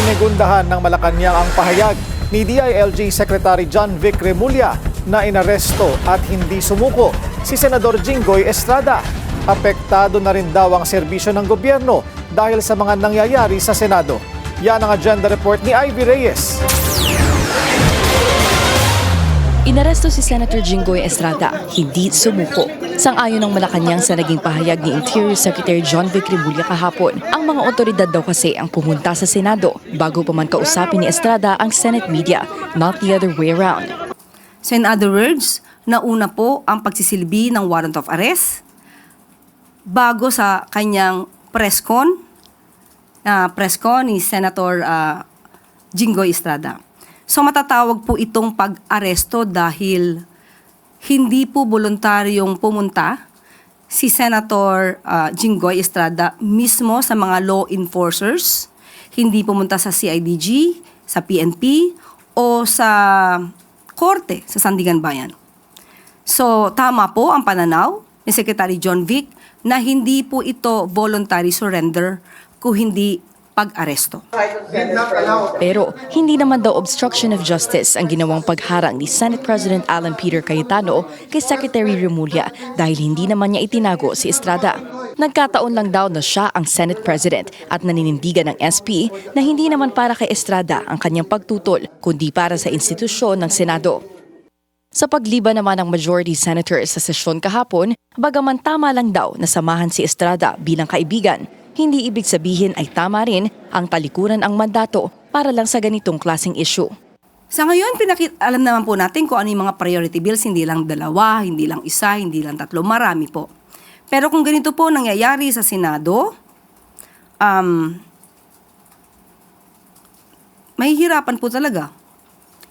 Sinegundahan ng Malacanang ang pahayag ni DILG Secretary John Vic Remulla na inaresto at hindi sumuko si Senador Jinggoy Estrada. Apektado na rin daw ang serbisyo ng gobyerno dahil sa mga nangyayari sa Senado. Yan ang agenda report ni Ivy Reyes. Inaresto si Senator Jinggoy Estrada, hindi sumuko. Sang-ayon ng Malacanang sa naging pahayag ni Interior Secretary John Vic Remulla kahapon, ang mga otoridad daw kasi ang pumunta sa Senado bago pa man kausapin ni Estrada ang Senate media, not the other way around. So in other words, nauna po ang pagsisilbi ng warrant of arrest bago sa kanyang press con ni Senator Jinggoy Estrada. So matatawag po itong pag-aresto dahil hindi po voluntaryong pumunta si Senator Jinggoy Estrada mismo sa mga law enforcers, hindi pumunta sa CIDG, sa PNP o sa korte sa Sandigan Bayan. So tama po ang pananaw ni Secretary John Vic na hindi po ito voluntary surrender kung hindi pag-aresto. Pero hindi naman daw obstruction of justice ang ginawang pagharang ni Senate President Alan Peter Cayetano kay Secretary Remulla dahil hindi naman niya itinago si Estrada. Nagkataon lang daw na siya ang Senate President at naninindigan ng SP na hindi naman para kay Estrada ang kanyang pagtutol kundi para sa institusyon ng Senado. Sa pagliba naman ng majority senator sa sesyon kahapon, bagaman tama lang daw na samahan si Estrada bilang kaibigan, hindi ibig sabihin ay tama rin ang talikuran ang mandato para lang sa ganitong klaseng issue. Sa ngayon, alam naman po natin kung ano yung mga priority bills, hindi lang dalawa, hindi lang isa, hindi lang tatlo, marami po. Pero kung ganito po nangyayari sa Senado, mahihirapan po talaga.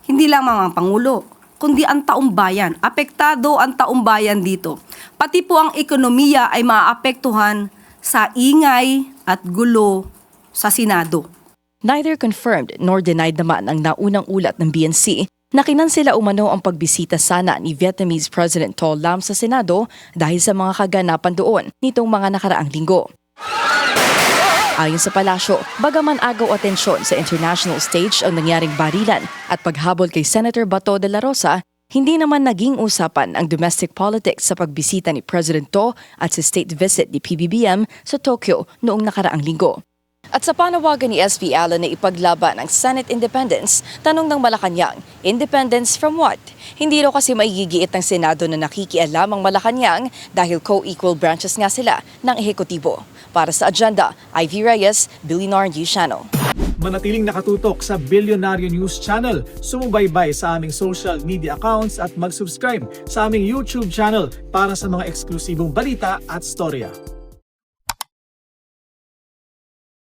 Hindi lang mga Pangulo, kundi ang taong bayan. Apektado ang taong bayan dito. Pati po ang ekonomiya ay maapektuhan sa ingay at gulo sa Senado. Neither confirmed nor denied naman ang naunang ulat ng BNC na kinansela umano ang pagbisita sana ni Vietnamese President To Lam sa Senado dahil sa mga kaganapan doon nitong mga nakaraang linggo. Ayon sa palasyo, bagaman agaw atensyon sa international stage ang nangyaring barilan at paghabol kay Senator Bato de la Rosa, hindi naman naging usapan ang domestic politics sa pagbisita ni President To at sa state visit ni PBBM sa Tokyo noong nakaraang linggo. At sa panawagan ni SP Allen na ipaglaban ang Senate independence, tanong ng Malacanang, independence from what? Hindi raw kasi maigigiit ng Senado na nakikialam ang Malacanang dahil co-equal branches nga sila ng ehekutibo. Para sa agenda, Ivy Reyes, Billionaire News Channel. Manatiling nakatutok sa Billionaire News Channel. Sumubaybay sa aming social media accounts at mag-subscribe sa aming YouTube channel para sa mga eksklusibong balita at storya.